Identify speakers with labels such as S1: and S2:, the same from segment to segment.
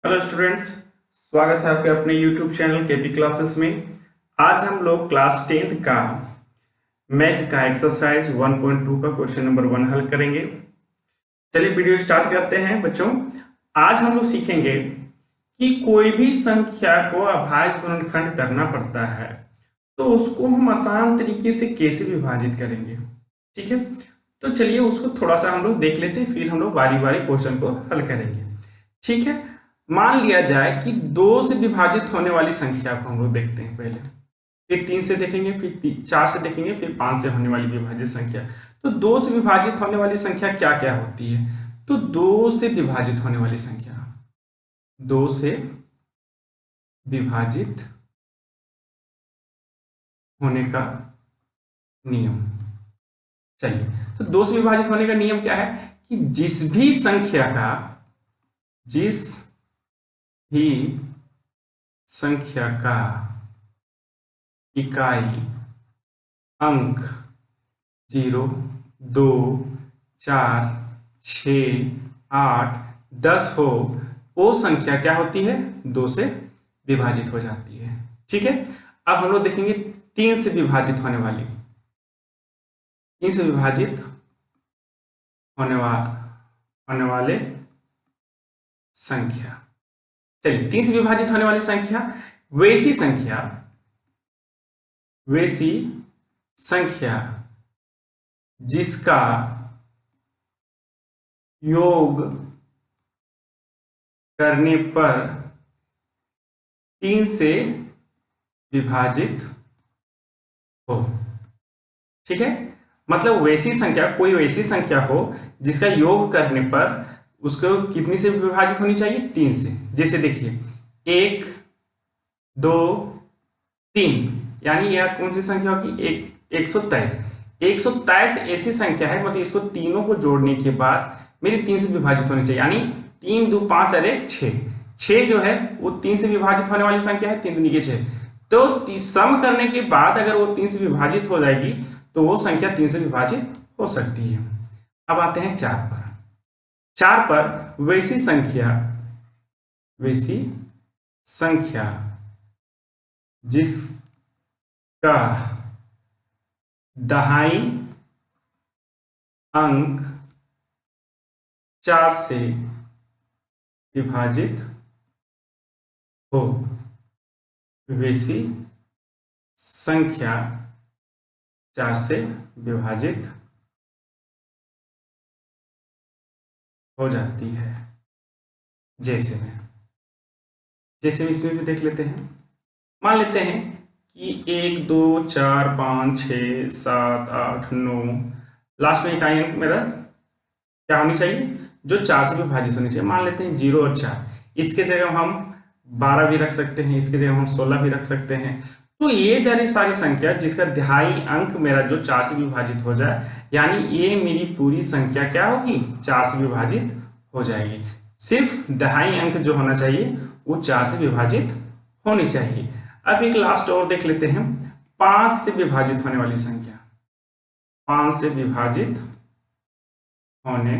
S1: Hello students, स्वागत है आपके अपने यूट्यूब चैनल केपी क्लासेस में। आज हम लोग क्लास 10th का मैथ का एक्सरसाइज 1.2 का क्वेश्चन नंबर 1 हल करेंगे। चलिए वीडियो स्टार्ट करते हैं बच्चों। आज हम लोग सीखेंगे कि कोई भी संख्या को अभाज्य गुणनखंड करना पड़ता है तो उसको हम आसान तरीके से कैसे विभाजित करेंगे। ठीक है, तो चलिए उसको थोड़ा सा हम लोग देख लेते हैं, फिर हम लोग बारी बारी क्वेश्चन को हल करेंगे। ठीक है, मान लिया जाए कि 2 से विभाजित होने वाली संख्या को हम लोग देखते हैं पहले, फिर 3 से देखेंगे, फिर 4 से देखेंगे, फिर 5 से होने वाली विभाजित संख्या। तो 2 से विभाजित होने वाली संख्या क्या क्या होती है? तो 2 से विभाजित होने वाली संख्या, 2 से विभाजित होने का नियम। चलिए, तो 2 से विभाजित होने का नियम क्या है कि जिस भी संख्या का इकाई अंक 0, 2, 4, 6, 8, 10 हो, वो संख्या क्या होती है? 2 से विभाजित हो जाती है। ठीक है, अब हम लोग देखेंगे 3 से विभाजित होने वाली, 3 से विभाजित होने वाले संख्या। चलिए, 3 से विभाजित होने वाली संख्या वैसी संख्या जिसका योग करने पर 3 से विभाजित हो। ठीक है, मतलब वैसी संख्या, कोई वैसी संख्या हो जिसका योग करने पर उसको कितनी से विभाजित होनी चाहिए? 3 से। जैसे देखिए 1, 2, 3, यानी यह कौन सी संख्या होगी? 123। 123 ऐसी संख्या है, मतलब इसको तीनों को जोड़ने के बाद मेरी 3 से विभाजित होनी चाहिए, यानी 3 2 5 और 1 6। 6 जो है वो 3 से विभाजित होने वाली संख्या है, 3 दूनी के 6। तो सम करने के बाद अगर वो 3 से विभाजित हो जाएगी तो वो संख्या 3 से विभाजित हो सकती है। अब आते हैं 4 पर। 4 पर वैसी संख्या जिसका दहाई अंक 4 से विभाजित हो, वैसी संख्या 4 से विभाजित हो जाती है। जैसे इसमें भी देख लेते हैं। मान लेते हैं कि 1 2 4 5 6 7 8 9, लास्ट में इकाई अंक मेरा क्या होनी चाहिए? जो 4 से विभाजित होनी चाहिए। मान लेते हैं 0 और 4, इसके जगह हम 12 भी रख सकते हैं, इसके जगह हम 16 भी रख सकते हैं। तो ये सारी संख्या जिसका दहाई अंक मेरा जो 4 से विभाजित हो जाए, यानी ये मेरी पूरी संख्या क्या होगी? 4 से विभाजित हो जाएगी। सिर्फ दहाई अंक जो होना चाहिए वो 4 से विभाजित होनी चाहिए। अब एक लास्ट और देख लेते हैं, 5 से विभाजित होने वाली संख्या। 5 से विभाजित होने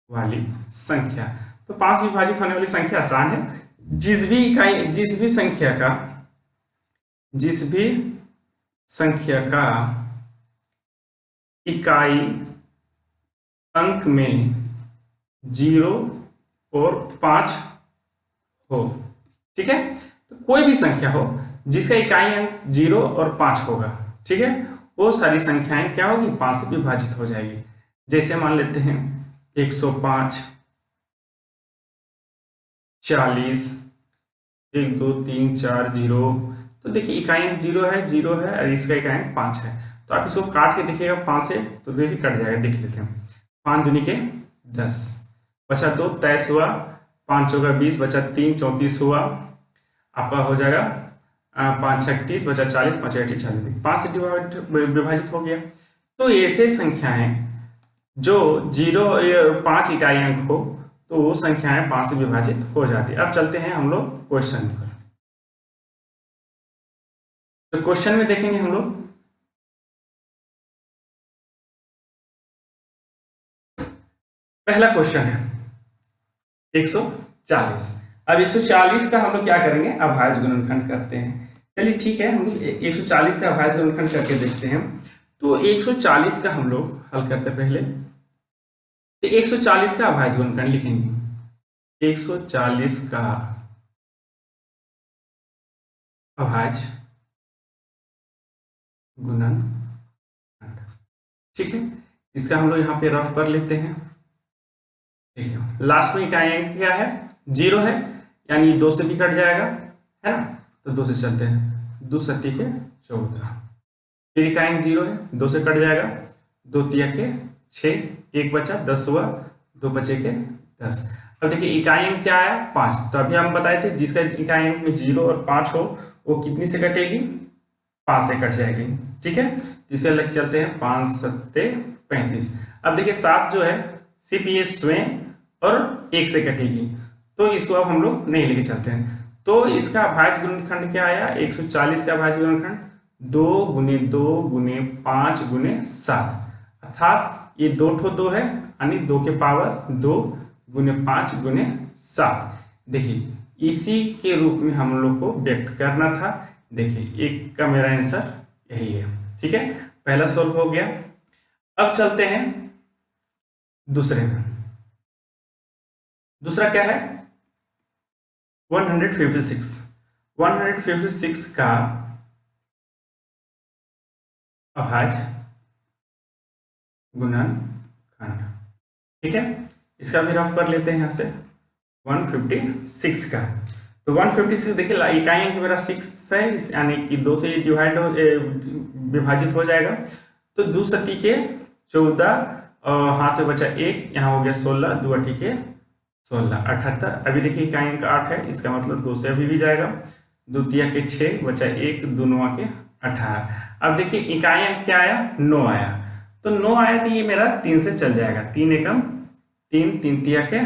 S1: वाली संख्या, तो 5 से विभाजित होने वाली संख्या आसान है। जिस भी संख्या का इकाई अंक में 0 और 5 हो। ठीक है, तो कोई भी संख्या हो जिसका इकाई अंक 0 और 5 होगा, ठीक है, वो सारी संख्याएं क्या होगी? 5 से विभाजित हो जाएगी। जैसे मान लेते हैं 105, 40, 1 2 3 4 0। तो देखिए इकाई अंक 0 है और इसका इकाई अंक 5 है। तो आप इसको काट के देखिएगा 5 से, तो देखिए कट जाएगा। देख लेते हैं, 5 दूनी के 10, बचा 2 23 हुआ, 5 चौका 20, बचा 3 34 हुआ, आपका हो जाएगा 5 36, बचा 40, 5 8 40, 5 से विभाजित हो गया। तो ऐसे संख्याएं जो 0 और 5 इकाई अंक हो, तो वो संख्याएं 5 से विभाजित हो जाती है। अब चलते हैं हम लोग क्वेश्चन पर। तो क्वेश्चन में देखेंगे हम लोग, पहला क्वेश्चन है 140। अब 140 का हम लोग क्या करेंगे, अभाज्य गुणनखंड करते हैं। चलिए ठीक है, हम लोग 140 का अभाज्य गुणनखंड करके देखते हैं। तो 140 का हम लोग हल करते हैं पहले। तो 140 का अभाज्य गुणनखंड लिखेंगे, 140 का अभाज्य गुणनखंड। ठीक है, इसका हम लोग यहाँ पे रफ कर लेते हैं। देखिए लास्ट में इकाई अंक क्या है, 0 है, यानी 2 से भी कट जाएगा, है ना। तो 2 से चलते हैं, 2 सत्ती के 14, फिर इकाई अंक 0 है, 2 से कट जाएगा, 2 तिया के 6, 1 बचा, 10 हुआ, 2 बचे के 10। अब देखिए इकाई अंक क्या आया, 5। तो अभी हम बताए थे जिसका इकाई अंक में 0 और 5 हो वो कितनी से कटेगी, 5 से कट जाएगी। ठीक है, इसके लग चलते हैं 5 सत्ते 35। अब देखिए 7 जो है सिर्फ ये स्वयं और 1 से कटेगी, तो इसको अब हम लोग नहीं लेके चलते हैं। तो इसका अभाज्य गुणनखंड क्या आया, 140 का अभाज्य गुणनखंड 2 गुने 2 गुने 5 गुने 7, अर्थात ये 2 ठो 2 है, यानी 2 के पावर 2 गुने 5 गुने 7। देखिए इसी के रूप में हम लोग को व्यक्त करना था। देखिए एक का मेरा आंसर यही है। ठीक है, पहला सॉल्व हो गया। अब चलते हैं दूसरे में। दूसरा क्या है, 156। 156 का अभाज्य गुणनखंड। ठीक है, इसका भी रफ कर लेते हैं यहां से। 156 का, तो 156 देखिए इकाई अंक मेरा 6 है, यानी कि 2 से डिवाइड विभाजित हो जाएगा। तो 2 सत्ती के 14, हाथ में बचा 1, यहाँ हो गया 16, 2 अठी के 16, 78। अभी देखिए इकाई अंक 8 है, इसका मतलब 2 से अभी भी जाएगा, 2 तिया के 6 बचा 1, 2 नवा के 18। अब देखिए इकाई अंक क्या आया, 9 आया। तो 9 आया तो ये मेरा 3 से चल जाएगा, 3 एकम 3, 3 तिया के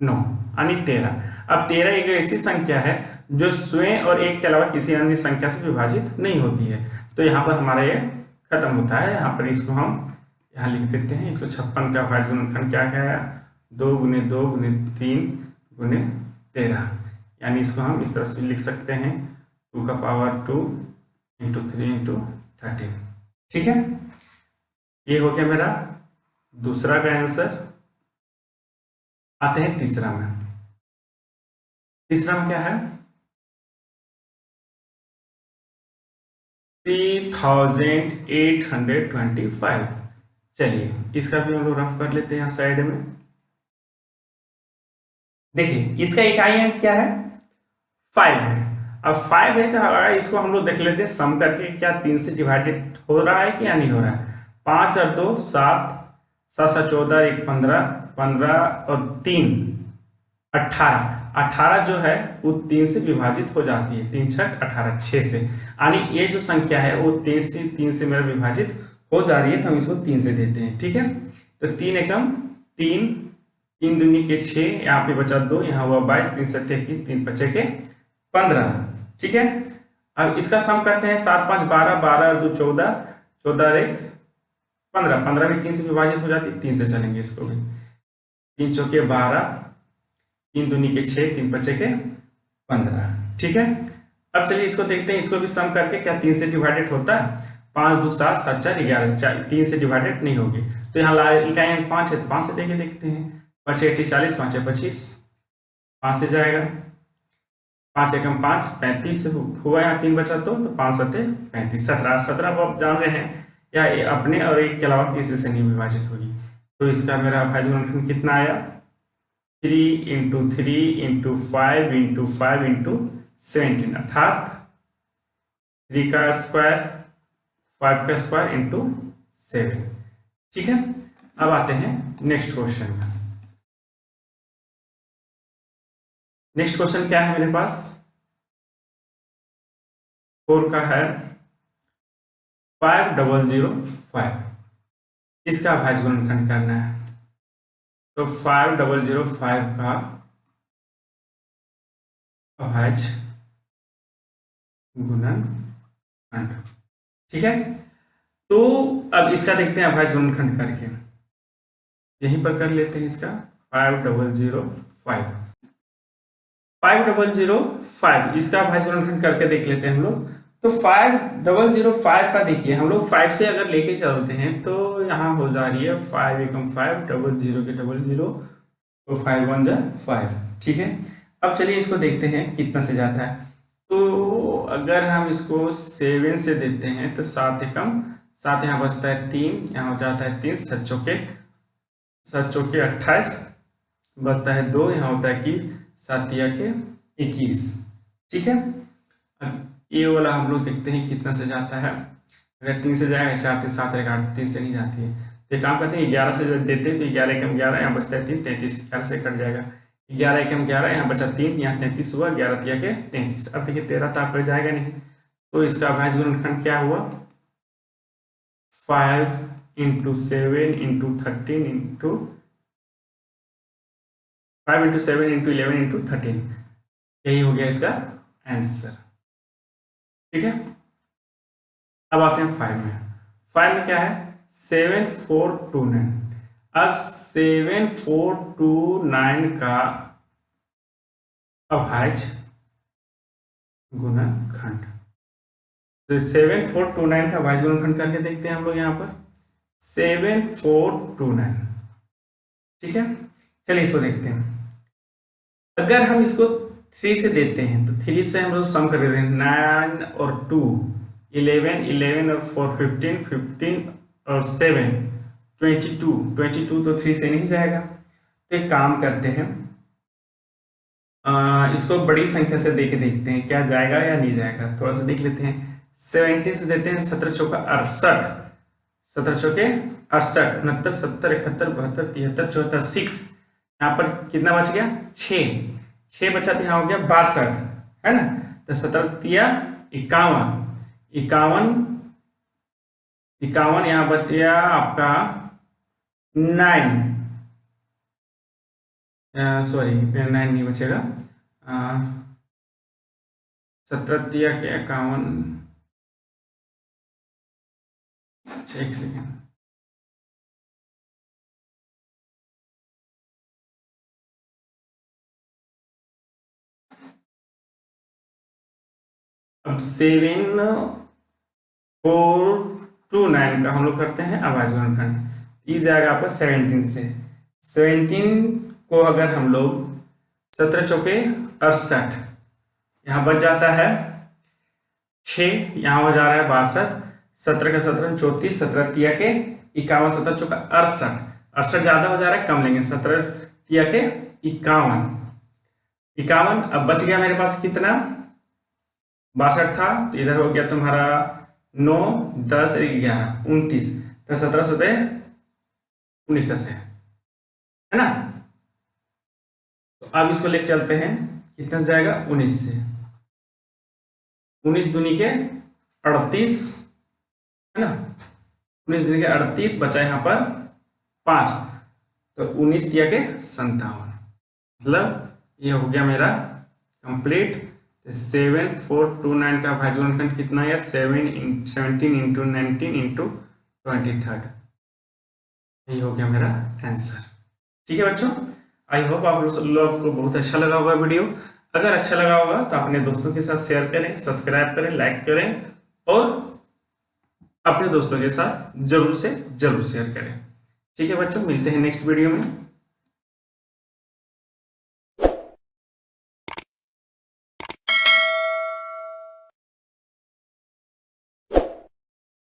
S1: 9, यानी 13। अब 13 एक ऐसी संख्या है जो स्वयं और 1 के अलावा किसी अन्य संख्या से विभाजित नहीं होती है। तो यहाँ पर हमारा ये खत्म होता है। यहाँ पर इसको हम यहाँ लिख देते हैं। 156 का अभाज्य गुणनखंड क्या क्या है, 2 गुने 2 गुने 3 गुने 13, यानी इसको हम इस तरह से लिख सकते हैं, 2 का पावर 2 इंटू 3 इंटू 13। ठीक है, ये हो गया मेरा दूसरा का आंसर। आते हैं तीसरा में। तीसरा में क्या है, 3825। चलिए इसका भी हम लोग रफ कर लेते हैं यहाँ साइड में। देखिए इसका इकाई अंक क्या है, 5 है। अब 5 है तो इसको हम लोग देख लेते हैं सम करके, क्या 3 से डिवाइडेड हो रहा है कि या नहीं हो रहा है। 5 और 2 7, 7 7 14, 1 15, 15 और 3 18। 18 जो है वो 3 से विभाजित हो जाती है, 3 छक 18, 6 से, यानी ये जो संख्या है वो 3 से मेरा विभाजित हो जा रही है, तो हम इसको 3 से देते हैं। ठीक है, तो 3 एकम 3, 3 दूनी के 6, यहाँ पे बचा 2, यहाँ हुआ 22, 3 सत्ते 21, 3 पचे के 15। ठीक है, अब इसका सम करते हैं, 7 5 12, 12 और 2 14, 14 और 1 15, 15 भी 3 से विभाजित हो जाती है, 3 से चलेंगे इसको भी। 3 चौके 12, 3 दूनी के 6, 3 पचे के 15। ठीक है, अब चलिए इसको देखते हैं, इसको भी सम करके क्या 3 से डिवाइडेड होता है। 5 2 7 7 4 11, 3 से डिवाइडेड नहीं होगी। तो यहाँ इकाई अंक 5 है, तो 5 से देखे देखते हैं। 5 8 40, 5 25, 5 से जाएगा। 5 एकम 5 35 हुआ, यहाँ 3 बचा, तो 5 सत्ते 35, 17 17 आप जान रहे हैं, या अपने और 1 के अलावा किसी से नहीं विभाजित होगी। तो इसका मेरा अभाज्य गुणनखंड कितना आया, 3 इंटू 3 इंटू 5 इंटू 5 इंटू 17, अर्थात 3 का स्क्वायर 5 का स्क्वायर इंटू 7। ठीक है, अब आते हैं नेक्स्ट क्वेश्चन में। नेक्स्ट क्वेश्चन क्या है मेरे पास, 4 का है 5005। इसका अभाज्य गुणनखंड करना है। तो 5005 का अभाज्य गुणनखंड। ठीक है, तो अब इसका देखते हैं अभाज्य गुणनखंड करके, यहीं पर कर लेते हैं इसका 5005। 5005 इसका भाज्य गुणनखंड करके देख लेते हैं हम लोग। तो 5005 का देखिए हम लोग 5 से अगर लेके चलते हैं तो यहाँ हो जा रही है 5 एकम 5, 00 के 00, तो 5 1 जा 5, ठीक है। अब चलिए इसको देखते हैं कितना से जाता है। तो अगर हम इसको 7 से देते हैं तो 7 एकम 7, यहाँ बचता है 3, यहाँ हो जाता है 3, 7 चौके 28, बचता है 2, यहाँ होता है 21, 7 तिया के 21, ठीक है। अब ये वाला हम लोग देखते हैं कितना से जाता है। अगर 3 से जाएगा 4 3 7 8, 3 से नहीं जाती है तो एक काम करते हैं 11 से देते हैं तो 11 एकम 11, यहाँ बचता है 3, 33, 11 से कट जाएगा, 11 एकम 11, यहाँ बचा 3, यहाँ 33 हुआ, 11 तिया के 33। अब देखिए 13 तो आपका जाएगा नहीं, तो इसका भाज्य गुणनखंड क्या हुआ, 5 × 7 × 13 × 5 × 7 × 11 × 13, यही हो गया इसका आंसर, ठीक है। अब आते हैं 5 में क्या है 7429। अब 7429 का अभाज्य गुणनखंड, तो 7429 का अभाज्य गुणनखंड करके देखते हैं हम लोग यहाँ पर 7429, ठीक है। चलिए इसको देखते हैं। अगर हम इसको 3 से देते हैं तो 3 से हम लोग सम कर देते हैं, 9 और 2 11, 11 और 4 15, 15 और 7 22, तो 3 से नहीं जाएगा। तो एक काम करते हैं, इसको बड़ी संख्या से दे के देखते हैं क्या जाएगा या नहीं जाएगा, थोड़ा सा देख लेते हैं। 70 से देते हैं 17 चौका 68, 17 चौके 68, 69 70 71 72 73 74 6, यहाँ पर कितना बच गया 6 बचा, तो यहाँ हो गया 62, है ना। तो 17 तिया 51, 51 यहाँ बच गया आपका 9, सॉरी 9 नहीं बचेगा, 17 तिया के 51, एक सेकेंड, अब 7429 का हम लोग करते हैं अभाज्य गुणनखंड, ये जाएगा आपका 17 से। 17 को अगर हम लोग 17 चौके 68, यहाँ बच जाता है 6, यहाँ हो जा रहा है 62, 17 का 17 34, 17 तिया के 51, 17 चौका 68, 68 ज्यादा हो जा रहा है, कम लेंगे, 17 तिया के 51, अब बच गया मेरे पास कितना 62 था, तो इधर हो गया तुम्हारा 9 10 11 29, तो 17 17 19 से, है ना। तो अब इसको लेके चलते हैं, कितना से जाएगा 19 से, 19 दूनी के 38, है ना, 19 दूनी के 38, बचा यहाँ पर 5, तो 19 तिया के 57, मतलब ये हो गया मेरा कंप्लीट। 7429 का भाज्य गुणनखंड कितना है 17 × 19 × 23, यही हो गया मेरा आंसर, ठीक है बच्चों। आई होप आप लोग को बहुत अच्छा लगा होगा वीडियो। अगर अच्छा लगा होगा तो अपने दोस्तों के साथ शेयर करें, सब्सक्राइब करें, लाइक करें और अपने दोस्तों के साथ जरूर से जरूर शेयर करें, ठीक है बच्चों। मिलते हैं नेक्स्ट वीडियो में।